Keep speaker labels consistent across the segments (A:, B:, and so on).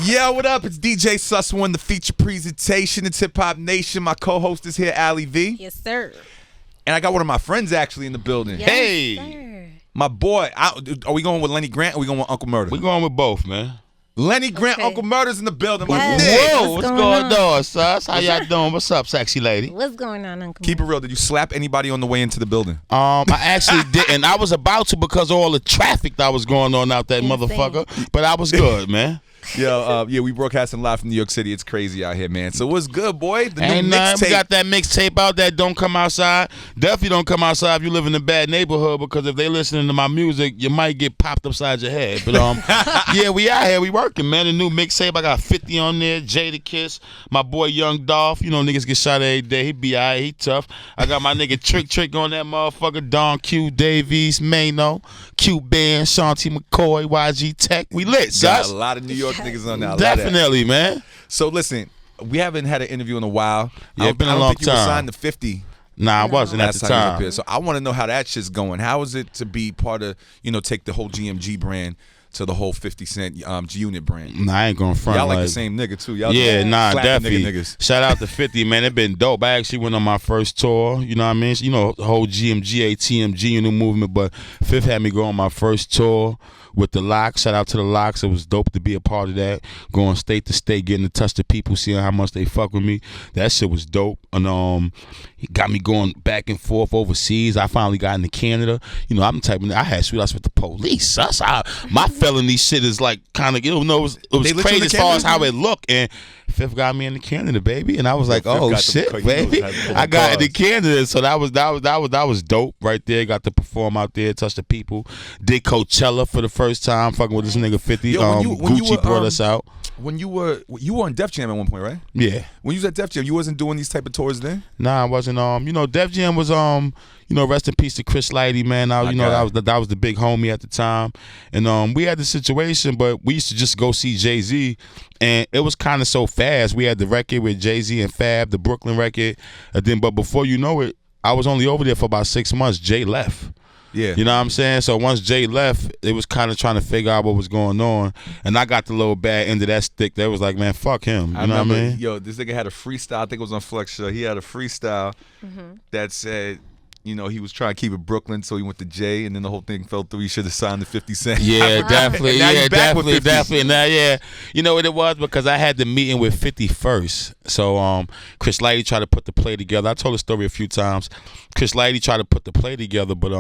A: Yo, what up? It's DJ Sus One, the feature presentation. It's Hip Hop Nation. My co-host is here, Ali V.
B: Yes, sir.
A: And I got one of my friends actually in the building.
B: Yes,
A: hey,
B: sir.
A: My boy. Are we going with Lenny Grant or are we going with Uncle Murda?
C: We going with both, man.
A: Lenny Grant,
B: Okay.
A: Uncle Murda's in the building.
B: Yes.
A: My nigga.
C: Whoa, what's going on, sus? How y'all doing? What's up, sexy lady?
B: What's going on, Uncle?
A: Keep it real. Did you slap anybody on the way into the building?
C: I actually didn't. I was about to because of all the traffic that was going on out that
B: Insane.
C: motherfucker. But I was good, man.
A: Yo, yeah, we broadcasting live from New York City. It's crazy out here, man. So what's good, boy? The
C: Ain't
A: new
C: nothing. We
A: mixtape.
C: got that mixtape out that don't come outside. Definitely don't come outside if you live in a bad neighborhood because if they listening to my music, you might get popped upside your head. But yeah, we out here. We working, man. The new mixtape. I got 50 on there. Jay the Kiss. My boy Young Dolph. You know niggas get shot every day. He be alright. He tough. I got my nigga Trick on that motherfucker. Don Q Davies, Mano, Q Band, Shanti McCoy, YG Tech. We lit,
A: Got
C: sus.
A: a lot of New York niggas on there. I love that.
C: Definitely, man.
A: So listen, we haven't had an interview in a while.
C: Yeah, it's been a
A: I don't
C: long
A: think you were
C: time.
A: signed to 50
C: Nah, I wasn't at
A: last
C: the
A: time you was up
C: time.
A: here. So I want to know how that shit's going. How is it to be part of, take the whole GMG brand to the whole 50 Cent G-Unit brand?
C: Nah, I ain't gonna front.
A: Y'all like the same nigga too. Y'all
C: Yeah,
A: just
C: nah,
A: slapping
C: definitely.
A: niggas.
C: Shout out to 50, man. It been dope. I actually went on my first tour. You know what I mean? You know, the whole GMG, ATMG, movement. But Fifth had me go on my first tour with the Locks. Shout out to the Locks. It was dope to be a part of that. Going state to state, getting to touch the people, seeing how much they fuck with me. That shit was dope. And he got me going back and forth overseas. I finally got into Canada. You know, I'm the type of I had shootouts with the police. My felony shit is like kind of, it was
A: They let you
C: crazy
A: into
C: as far as
A: Canada?
C: how it looked. And Fifth got me into Canada, baby. And I was like,
A: Fifth
C: oh
A: got the-
C: shit,
A: he knows
C: baby.
A: how to pull
C: I
A: the
C: got into
A: cards.
C: Canada, so that was dope right there. Got to perform out there, touch the people. Did Coachella for the first time, fucking with this nigga 50.
A: Yo, when you
C: Gucci
A: were,
C: brought us out.
A: When you were on Def Jam at one point, right?
C: Yeah.
A: When you was at Def Jam, you wasn't doing these type of tours then?
C: Nah, I wasn't. Def Jam was rest in peace to Chris Lighty, man. That was the big homie at the time, and we had the situation, but we used to just go see Jay-Z, and it was kind of so fast. We had the record with Jay-Z and Fab, the Brooklyn record, and but before you know it, I was only over there for about 6 months. Jay left.
A: Yeah.
C: You know what I'm saying? So once Jay left, it was kind of trying to figure out what was going on. And I got the little bad end of that stick. They was like, man, fuck him. You know what I mean?
A: Yo, this nigga had a freestyle. I think it was on Flex Show. He had a freestyle that said, he was trying to keep it Brooklyn, so he went to Jay, and then the whole thing fell through. He should have signed to 50 Cent.
C: Yeah, definitely.
A: And now
C: Yeah,
A: he's back with 50.
C: definitely. Now, yeah. You know what it was? Because I had the meeting with 50 first. So Chris Lighty tried to put the play together. I told the story a few times. Chris Lighty tried to put the play together, but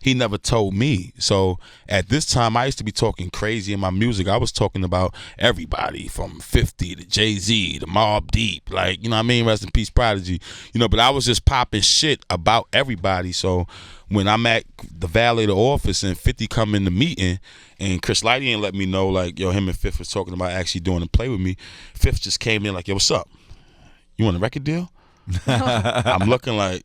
C: he never told me. So at this time, I used to be talking crazy in my music. I was talking about everybody from 50 to Jay-Z to Mobb Deep. Like, you know what I mean? Rest in peace, Prodigy. But I was just popping shit about everybody. So when I'm at the valet the office and 50 come in the meeting and Chris Lighty ain't let me know, like, yo, him and Fifth was talking about actually doing a play with me. Fifth just came in like, yo, what's up? You want a record deal? I'm looking like,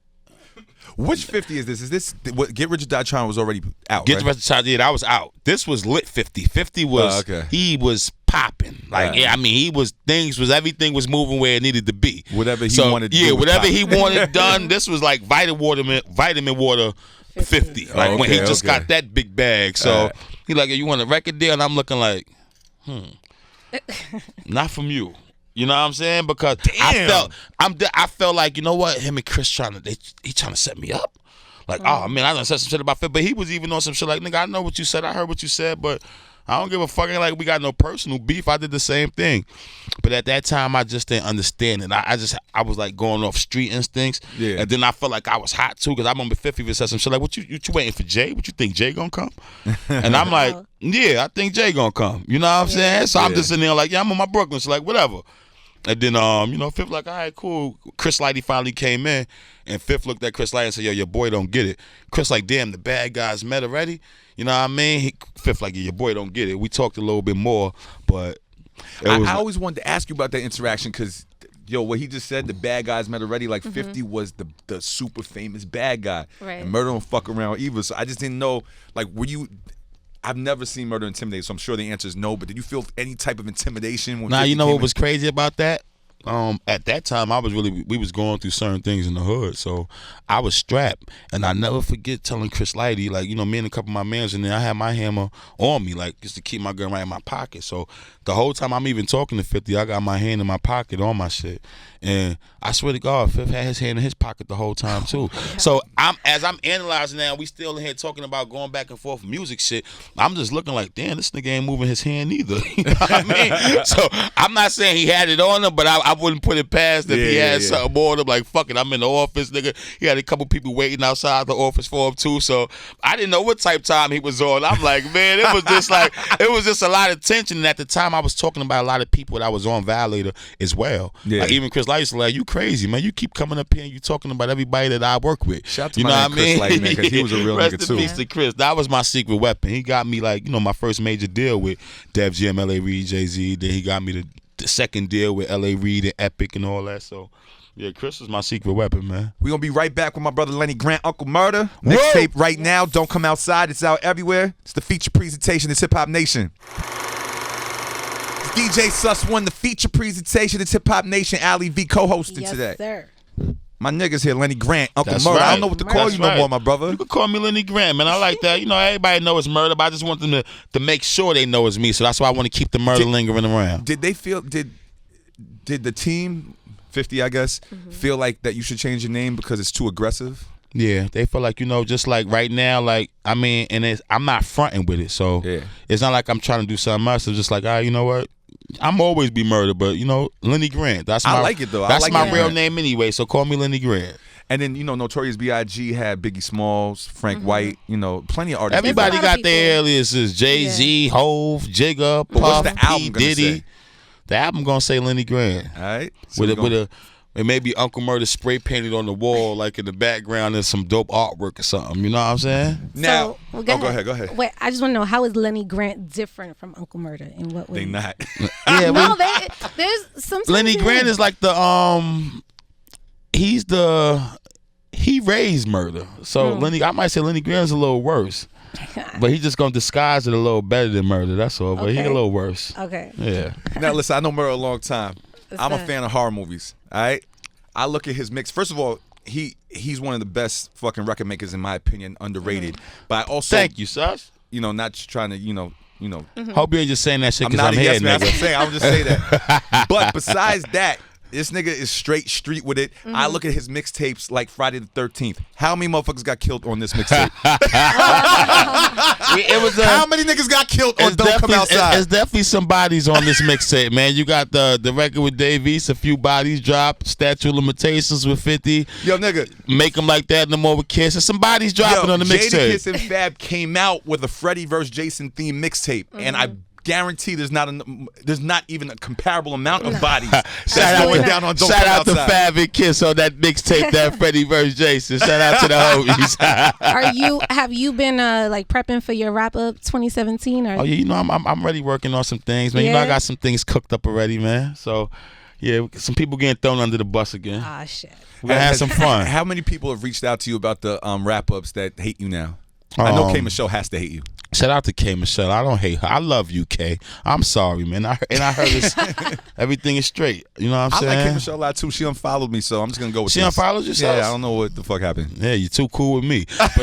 A: Which 50 is this? Is this what Get Rich or Die Trying was already out?
C: Get
A: right?
C: the rest of the time, yeah, I was out. This was lit 50. 50 was, he was popping. Like, yeah, I mean, everything was moving where it needed to be.
A: Whatever he wanted to do.
C: Yeah,
A: was
C: whatever
A: popping.
C: he wanted done. This was like vitamin water 50. Like when he just got that big bag. So he like, you want a record deal? And I'm looking like, not from you. You know what I'm saying? Because I felt like, you know what? Him and Chris he trying to set me up. Like, oh man, I done said some shit about Fifth, but he was even on some shit like, nigga, I know what you said, I heard what you said, but I don't give a fuck. Ain't like we got no personal beef. I did the same thing, but at that time I just didn't understand it. I was like going off street instincts, and then I felt like I was hot too because I remember 50 even said some shit like, "What you waiting for Jay? What you think Jay gonna come?" And I'm like, "Yeah, I think Jay gonna come." You know what I'm saying? So I'm just in there like, "Yeah, I'm on my Brooklyn." So like, whatever. And then, Fifth like, all right, cool. Chris Lighty finally came in, and Fifth looked at Chris Lighty and said, yo, your boy don't get it. Chris like, damn, the bad guys met already? You know what I mean? Fifth like, yeah, your boy don't get it. We talked a little bit more, but
A: I always wanted to ask you about that interaction because, yo, what he just said, the bad guys met already, like 50 was the super famous bad guy.
B: Right.
A: And Murda don't fuck around either. So I just didn't know, like, I've never seen Murda intimidate, so I'm sure the answer is no, but did you feel any type of intimidation? When
C: nah,
A: 50
C: you know
A: came
C: what
A: in?
C: was crazy about that? at that time we was going through certain things in the hood, so I was strapped, and I never forget telling Chris Lighty, like, you know, me and a couple of my mans, and then I had my hammer on me, like, just to keep my gun right in my pocket. So the whole time I'm even talking to 50, I got my hand in my pocket on my shit, and I swear to God, Fifth had his hand in his pocket the whole time too. So as I'm analyzing now, we still in here talking about going back and forth music shit. I'm just looking like, damn, this nigga ain't moving his hand either. You know what I mean? So I'm not saying he had it on him, but I wouldn't put it past if he had something more on him. Like, fuck it, I'm in the office, nigga. He had a couple people waiting outside the office for him too. So I didn't know what type time he was on. I'm like, man, it was just a lot of tension. And at the time, I was talking about a lot of people that I was on Violator as well. Yeah. Like, even Chris Light used to like, you crazy, man. You keep coming up here and you talking about everybody that I work with.
A: Shout out to my man Chris Light, man, because he was a real nigga too.
C: Rest in peace to Chris. That was my secret weapon. He got me, like, you know, my first major deal with Def Jam, L.A. Reid, Jay-Z. Then he got me the second deal with L.A. Reid and Epic and all that. So, yeah, Chris is my secret weapon, man.
A: We're going to be right back with my brother Lenny Grant, Uncle Murda. Mixtape right now. Don't come outside. It's out everywhere. It's the feature presentation. It's Hip Hop Nation. It's DJ Sus One, the feature presentation. It's Hip Hop Nation. Ali V co-hosting today.
B: Yes, sir.
A: My niggas here, Lenny Grant, Uncle Murda.
C: Right.
A: I don't know what to call you no more, my brother.
C: You can call me Lenny Grant, man. I like that. You know, everybody knows it's Murda, but I just want them to make sure they know it's me. So that's why I want to keep the murder lingering around.
A: Did they feel, did the team, 50 I guess, feel like that you should change your name because it's too aggressive?
C: Yeah, they feel like, you know, just like right now, like, I mean, and I'm not fronting with it. So it's not like I'm trying to do something else. It's just like, you know what? I'm always be Murda, but, you know, Lenny Grant. That's my,
A: I like it, though.
C: That's
A: like
C: my real name anyway, so call me Lenny Grant.
A: And then, you know, Notorious B.I.G. had Biggie Smalls, Frank White, you know, plenty of artists.
C: Everybody got their aliases. Jay-Z, Hove, Jigga, Puff, P. Diddy. The album gonna say Lenny Grant.
A: All right. So
C: with maybe Uncle Murda spray painted on the wall, like in the background, and some dope artwork or something. You know what I'm saying?
A: Now,
B: so,
A: go ahead.
B: Wait, I just want to know, how is Lenny Grant different from Uncle Murda in what way?
A: They not.
C: Yeah,
B: no, there's some.
C: Lenny Grant is like the he raised Murda. So I might say Lenny Grant is a little worse. But he's just gonna disguise it a little better than Murda. That's all. But he a little worse.
B: Okay.
C: Yeah.
A: Now listen, I know Murda a long time. I'm a fan of horror movies. All right. I look at his mix. First of all, he's one of the best fucking record makers in my opinion, underrated. But I also
C: thank you, Sus.
A: You know, not trying to, you know.
C: Hope you ain't just saying that shit because I'm
A: not a
C: here,
A: yes man.
C: nigga.
A: That's what I'm saying. I would just say that. But besides that, this nigga is straight street with it. I look at his mixtapes like Friday the 13th. How many motherfuckers got killed on this mixtape? How many niggas got killed on Don't Come Outside?
C: It's definitely some bodies on this mixtape, man. You got the record with Dave East, a few bodies dropped. Statute of Limitations with 50.
A: Yo, nigga.
C: Make them like that, no more with Kiss. There's some bodies dropping on the mixtape.
A: Jadakiss and Fab came out with a Freddie vs. Jason theme mixtape, and I guarantee there's not even a comparable amount of bodies that's going down on Don't Come Outside.
C: Shout out to Fab and Kiss on that mixtape, that Freddie vs. Jason. Shout out to the homies.
B: Have you been like prepping for your wrap up 2017? Or?
C: Oh yeah, you know I'm already working on some things, man. You know I got some things cooked up already, man. So yeah, some people getting thrown under the bus again.
B: Ah shit.
C: We're gonna have some fun.
A: How many people have reached out to you about the wrap ups that hate you now? I know K Michelle has to hate you.
C: Shout out to K Michelle. I don't hate her. I love you, K. I'm sorry, man. I heard this. Everything is straight. You know what I'm saying?
A: I like K Michelle a lot too. She unfollowed me, so I'm just gonna go with
C: she
A: this.
C: unfollowed you?
A: Yeah, I don't know what the fuck happened.
C: Yeah, you're too cool with me. But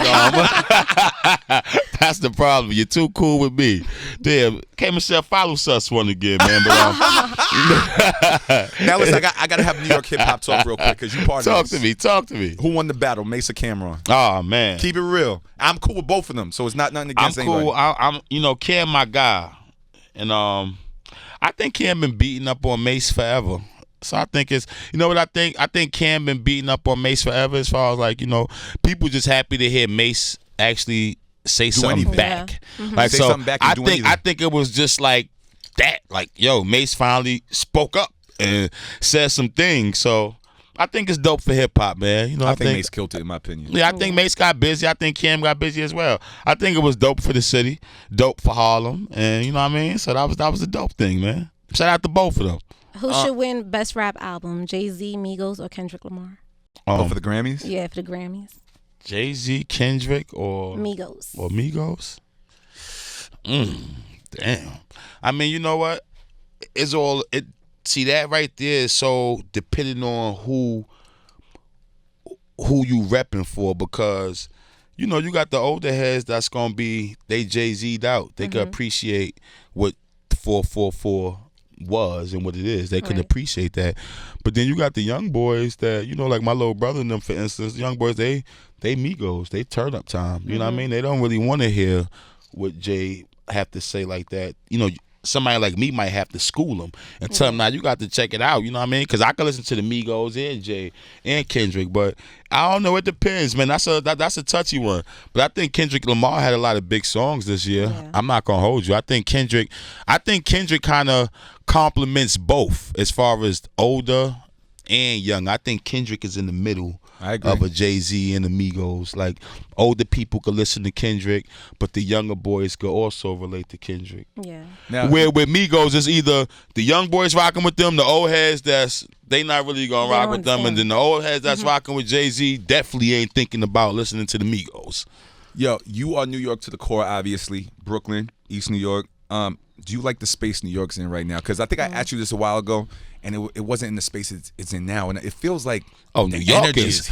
C: that's the problem. You're too cool with me. Damn, K Michelle follow Sus One again, man. But
A: now listen, I gotta have New York hip hop talk real quick because you part of this.
C: Talk to me.
A: Who won the battle, Mase or Camron?
C: Oh man,
A: keep it real. I'm cool with both of them, so it's not nothing against anybody.
C: I'm you know, Cam my guy, and I think Cam been beating up on Mase forever. So I think it's, you know what I think? I think Cam been beating up on Mase forever, as far as like, you know, people just happy to hear Mase actually say something back.
B: Yeah.
C: Like
A: say
C: so,
A: something back and
C: I think it was just like that. Like, yo, Mase finally spoke up and said some things. So I think it's dope for hip hop, man. You know,
A: I think Mase killed it, in my opinion.
C: Yeah, I think Mase got busy. I think Cam got busy as well. I think it was dope for the city, dope for Harlem, and you know what I mean. So that was a dope thing, man. Shout out to both of them.
B: Who should win best rap album? Jay-Z, Migos, or Kendrick Lamar?
A: For the Grammys?
B: Yeah, for the Grammys.
C: Jay-Z, Kendrick, or
B: Migos.
C: Or Migos. Damn. I mean, you know what? see that right there is so depending on who you repping for, because you know you got the older heads that's gonna be they Jay-Z'd out. They can appreciate what 444 was and what it is. They couldn't appreciate that. But then you got the young boys that, you know, like my little brother and them, for instance, young boys, they Migos, they turn up time. You know what I mean? They don't really want to hear what Jay have to say like that. You know, somebody like me might have to school them and tell them, now you got to check it out. You know what I mean? Because I can listen to the Migos and Jay and Kendrick, but I don't know. It depends, man. That's a touchy one. But I think Kendrick Lamar had a lot of big songs this year. Yeah. I'm not gonna hold you. I think Kendrick kind of complements both as far as older and young. I think Kendrick is in the middle of a Jay-Z and the Migos. Like, older people could listen to Kendrick, but the younger boys could also relate to Kendrick. Yeah. Now, where with Migos, it's either the young boys rocking with them, the old heads they not really gonna rock with them, and then the old heads that's rocking with Jay-Z definitely ain't thinking about listening to the Migos.
A: Yo, you are New York to the core, obviously. Brooklyn, East New York. Do you like the space New York's in right now? Because I think I asked you this a while ago, and it wasn't in the space it's in now, and it feels like
C: New York is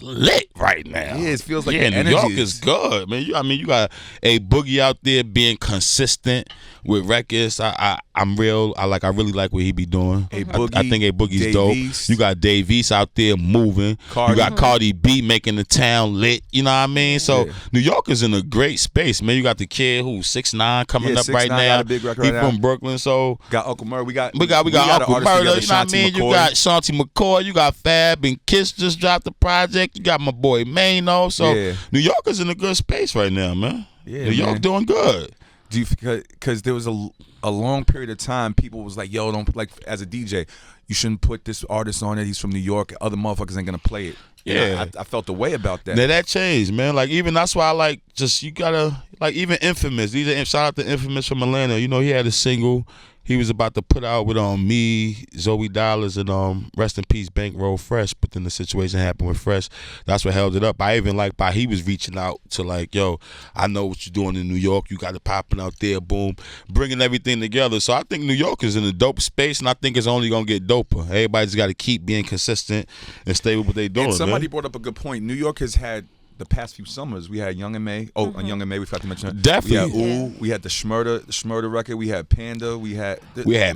C: lit right now.
A: Yeah, it feels like
C: New York is good, man. You got a Boogie out there being consistent with records. I'm real. I really like what he be doing. I think A Boogie's dope. You got Dave East out there moving. You got Cardi B making the town lit. You know what I mean? So New York is in a great space, man. You got the kid who's 6'9" coming up right now.
A: Got a big record
C: he
A: right
C: from
A: now.
C: Brooklyn, so
A: got Uncle Murda. We got
C: Uncle Murda. You know what I mean? You got Shanti McCoy. You got Fab and Kiss just dropped the project. You got my boy Mano. So New York is in a good space right now, man. Yeah, New York doing good.
A: Do you, because there was a long period of time people was like, yo, don't, like, as a DJ, you shouldn't put this artist on it. He's from New York. Other motherfuckers ain't gonna play it. Yeah, I felt the way about that.
C: Now that changed, man. Like, even that's why I like you gotta, like, even Infamous. Shout out to Infamous from Atlanta. You know, he had a single he was about to put out with me, Zoe Dollars, and rest in peace, Bankroll Fresh. But then the situation happened with Fresh. That's what held it up. I even like by he was reaching out to, like, yo, I know what you're doing in New York. You got it popping out there, boom, bringing everything together. So I think New York is in a dope space, and I think it's only gonna get doper. Everybody's got to keep being consistent and stay with what they doing.
A: And somebody brought up a good point. New York has had, the past few summers, we had Young and May. Oh, on Young and May, we forgot to mention that.
C: Definitely.
A: We had we had the Shmurda record. We had Panda. We had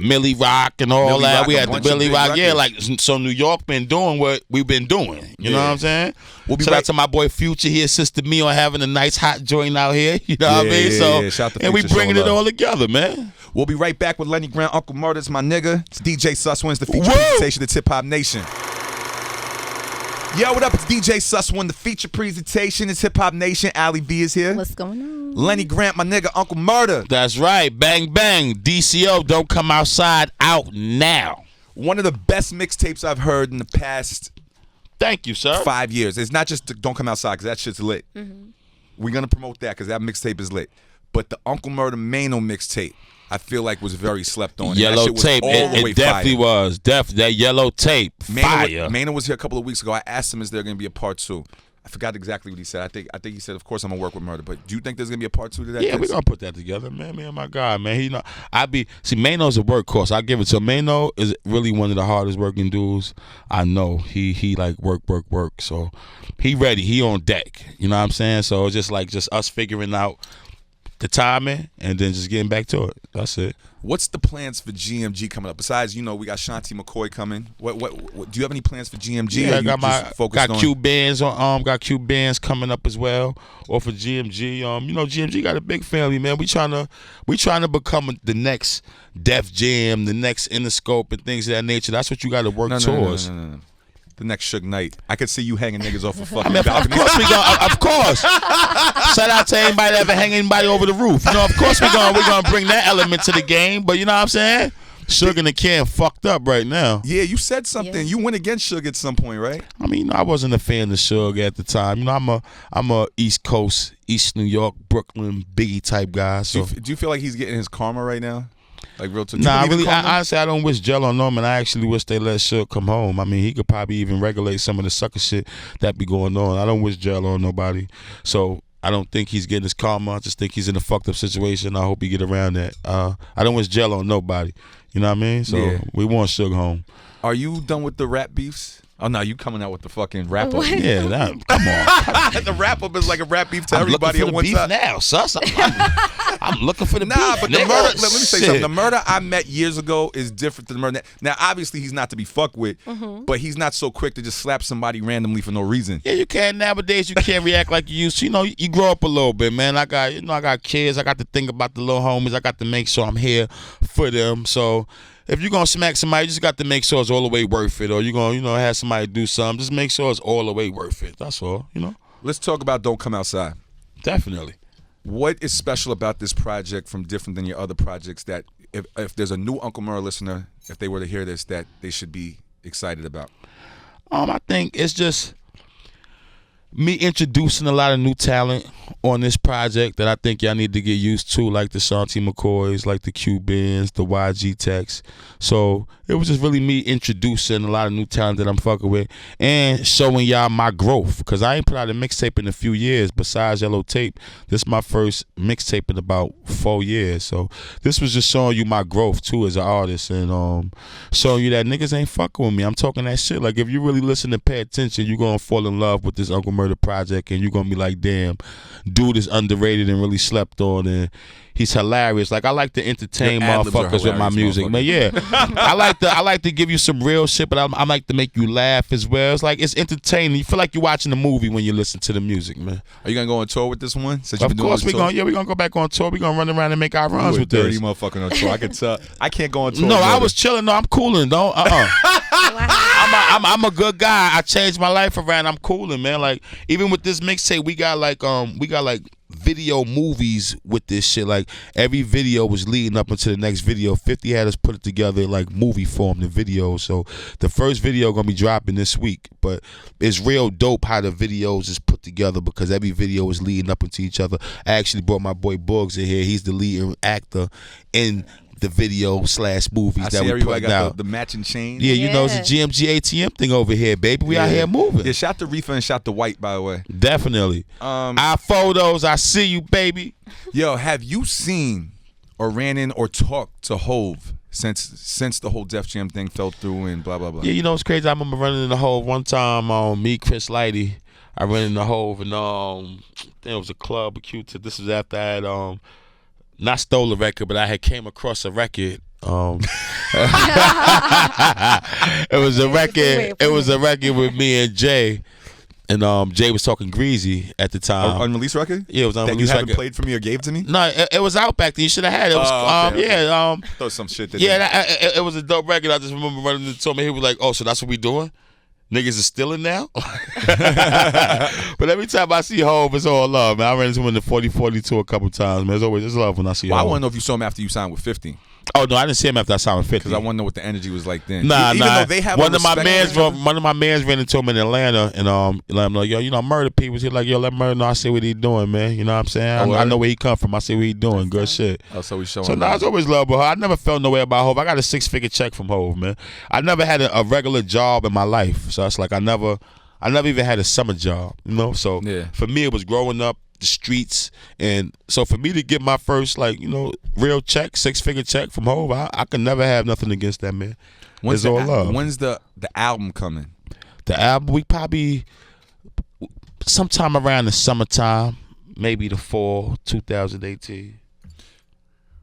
C: Millie Rock and all that. We had the Millie Rock. Records. Yeah, like, so New York been doing what we've been doing. You know what I'm saying? We'll be Shout out to my boy Future. He assisted me on having a nice hot joint out here. You know what I mean? So
A: Shout to
C: and
A: Future,
C: we bringing it all together, man.
A: We'll be right back with Lenny Grant, Uncle Murda's my nigga. It's DJ Sus Wins, the feature presentation of Hip Hop Nation. Yo, what up? It's DJ Sus One, the feature presentation. It's Hip Hop Nation. Ali V is here.
B: What's going on?
A: Lenny Grant, my nigga, Uncle Murda.
C: That's right. Bang, bang. DCO, Don't Come Outside, out now.
A: One of the best mixtapes I've heard in the past.
C: Thank you, sir.
A: 5 years. It's not just Don't Come Outside, because that shit's lit. We're going to promote that, because that mixtape is lit. But the Uncle Murda Mano mixtape, I feel like was very slept on.
C: Yellow tape. It definitely was. That yellow tape. Fire.
A: Mano was here a couple of weeks ago. I asked him, is there going to be a part 2? I forgot exactly what he said. I think he said, of course I'm going to work with Murda. But do you think there's going to be a part 2 to that?
C: Yeah, we're going to put that together, man. Me and my guy, man. See, Mano's a workhorse. I give it to him. Mano is really one of the hardest working dudes I know. He like work. So he ready. He on deck. You know what I'm saying? So it's just us figuring out the timing and then just getting back to it. That's it.
A: What's the plans for GMG coming up? Besides, we got Shanti McCoy coming. What do you have any plans for GMG?
C: Yeah, got Q bands got Q bands coming up as well. Or for GMG, GMG got a big family, man. We trying to become the next Def Jam, the next Interscope and things of that nature. That's what you got to work towards.
A: No. The next Suge Knight. I could see you hanging niggas off a fucking
C: balcony. Of course we gonna. Of course. Shout out to anybody that ever hang anybody over the roof. Of course we're gonna bring that element to the game. But you know what I'm saying? Suge and the Can fucked up right now.
A: Yeah, you said something. Yeah. You went against Suge at some point, right?
C: I mean, I wasn't a fan of Suge at the time. I'm a East Coast, East New York, Brooklyn, Biggie type guy. So
A: do you feel like he's getting his karma right now? Like real talk.
C: Nah, honestly, I don't wish jail on them, and I actually wish they let Suge come home. I mean, he could probably even regulate some of the sucker shit that be going on. I don't wish jail on nobody. So I don't think he's getting his karma. I just think he's in a fucked up situation. I hope he get around that. I don't wish jail on nobody. You know what I mean? So we want Suge home.
A: Are you done with the rap beefs? Oh no, you coming out with the fucking wrap up.
C: Yeah, come on.
A: The wrap up is like a rap beef to everybody at one time.
C: Now, sus. I'm looking for the beef.
A: But the
C: nigga.
A: murder, let me say
C: Shit.
A: something. The murder I met years ago is different than the murder now. Obviously, he's not to be fucked with, but he's not so quick to just slap somebody randomly for no reason.
C: Yeah, you can't nowadays. You can't react like you used to. You know, you grow up a little bit, man. I got kids. I got to think about the little homies. I got to make sure I'm here for them. So if you're gonna smack somebody, you just got to make sure it's all the way worth it. Or you're gonna, have somebody do something. Just make sure it's all the way worth it. That's all.
A: Let's talk about Don't Come Outside.
C: Definitely.
A: What is special about this project from different than your other projects that if there's a new Uncle Murda listener, if they were to hear this, that they should be excited about?
C: I think it's just me introducing a lot of new talent on this project that I think y'all need to get used to, like the Shanti McCoys, like the Cubans, the YG Techs. So it was just really me introducing a lot of new talent that I'm fucking with and showing y'all my growth, because I ain't put out a mixtape in a few years besides Yellow Tape. This is my first mixtape in about 4 years. So this was just showing you my growth too as an artist and showing you that niggas ain't fucking with me. I'm talking that shit. Like if you really listen and pay attention, you're gonna fall in love with this Uncle Murda project and you're gonna be like, damn, dude is underrated and really slept on and he's hilarious. Like I like to entertain motherfuckers with my music, man. Yeah, I like to give you some real shit, but I like to make you laugh as well. It's like it's entertaining. You feel like you're watching a movie when you listen to the music, man.
A: Are you gonna go on tour with this one?
C: Of course we gonna. Yeah, we gonna go back on tour. We gonna run around and make our runs with
A: dirty
C: this.
A: Motherfucking on tour. I can tell. I can't go on tour.
C: No, I was chilling. No, I'm cooling. Don't. I'm a good guy. I changed my life around. I'm cooling, man. Like even with this mixtape, we got like video movies with this shit. Like every video was leading up into the next video. 50 had us put it together in like movie form, the video. So the first video gonna be dropping this week, but it's real dope how the videos is put together because every video is leading up into each other. I actually brought my boy Bugs in here. He's the lead actor in the video / movies that we put out.
A: The matching chain.
C: Yeah, you know, it's a GMG ATM thing over here, baby. We out here moving.
A: Yeah, shout to Reefer and shout to White, by the way.
C: Definitely. Our photos, I see you, baby.
A: Yo, have you seen or ran in or talked to Hove since the whole Def Jam thing fell through and blah, blah, blah?
C: Yeah, you know, it's crazy. I remember running in the Hove one time, me, Chris Lighty. I ran in the Hove and I think it was a club, a Q-Tip. This was after I had not stole a record, but I had came across a record. It was a record. It was a record with me and Jay, and Jay was talking Greasy at the time.
A: Unreleased record?
C: Yeah, it was unreleased
A: that you haven't
C: record.
A: played for me or gave to me?
C: No, it was out back then. You should have had it. It was,
A: okay.
C: Yeah.
A: Throw some shit.
C: It was a dope record. I just remember running into me. He was like, "Oh, so that's what we doing? Niggas is stealing now?" But every time I see Hove, it's all love, man. I ran into him in the 40-42 a couple times, man. It's love when I see Hove.
A: I want to know if you saw him after you signed with 50.
C: Oh no, I didn't see him after I signed with 50.
A: Because I want to know what the energy was like then.
C: Nah.
A: Though they have
C: one of my mans ran into him in Atlanta, and let him know, yo, Murda people. He like, yo, let Murda know I see what he doing, man. You know what I'm saying? I know where he come from. I see what he doing. Good shit.
A: Oh, so we showing.
C: So I was always love with her. I never felt no way about Hove. I got a 6-figure check from Hove, man. I never had a regular job in my life, so it's like I never even had a summer job, you know. So for me, it was growing up, the streets, and so for me to get my first real check, 6-figure check from Hove, I could never have nothing against that, man. It's all love.
A: When's the album coming?
C: The album, we probably sometime around the summertime, maybe the fall 2018.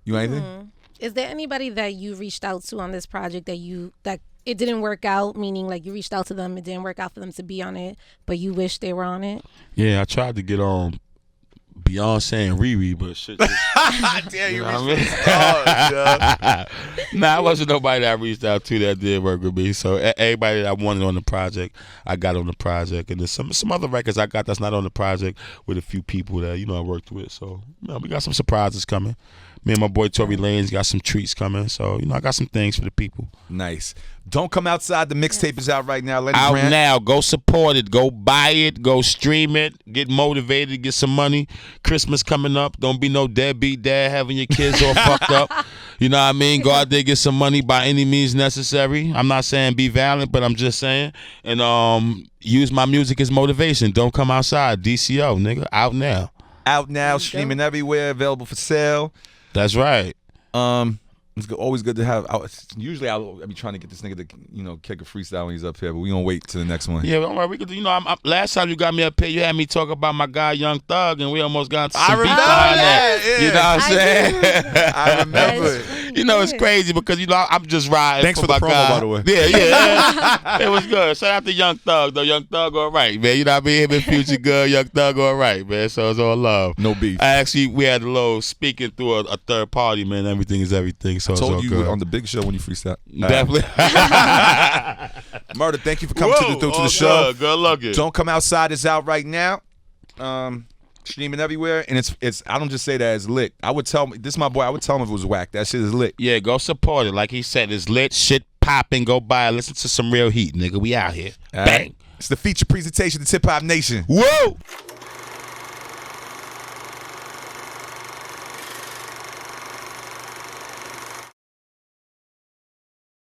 A: You anything?
B: Is there anybody that you reached out to on this project that it didn't work out, meaning like you reached out to them, it didn't work out for them to be on it, but you wish they were on it?
C: Yeah, I tried to get on Beyonce and Riri, but shit just,
A: damn, you
C: know
A: reached
C: Nah, it wasn't nobody that I reached out to that did work with me. So everybody that I wanted on the project, I got on the project. And there's some other records I got that's not on the project with a few people that I worked with. So we got some surprises coming. Me and my boy Tory Lanez got some treats coming. So, I got some things for the people.
A: Nice. Don't Come Outside. The mixtape is out right now.
C: Out now. Go support it. Go buy it. Go stream it. Get motivated. Get some money. Christmas coming up. Don't be no deadbeat dad having your kids all fucked up. You know what I mean? Go out there, get some money by any means necessary. I'm not saying be violent, but I'm just saying. And use my music as motivation. Don't come outside. DCO, nigga. Out now.
A: Out now. Streaming everywhere. Available for sale.
C: That's right.
A: It's always good to have. Usually I'll be trying to get this nigga to kick a freestyle when he's up here, but we gonna wait till the next one.
C: Yeah, don't worry. We could. Last time you got me up here, you had me talk about my guy Young Thug, and we almost got into some beef behind that.
A: Yeah.
C: You know what I'm saying?
A: I remember.
C: It's crazy because I'm just riding.
A: Thanks for the
C: my
A: promo,
C: guy.
A: by the way.
C: Yeah. It was good. Shout out to Young Thug though. Young Thug all right, man. You know what I mean? Him and Future good. Young Thug all right, man. So it's all love.
A: No beef.
C: We had a little speaking through a third party, man. Everything is everything. So
A: I told
C: it's all
A: you
C: good.
A: on the big show when you freestyle.
C: Definitely.
A: Murda, thank you for coming to the show.
C: Good looking.
A: Don't Come Outside is out right now. Streaming everywhere, and it's. I don't just say that it's lit. I would tell this is my boy. I would tell him if it was whack. That shit is lit.
C: Yeah, go support it. Like he said, it's lit. Shit popping. Go buy it. Listen to some real heat, nigga. We out here.
A: All
C: Bang.
A: right. It's the feature presentation of Hip Hop Nation.
C: Whoa.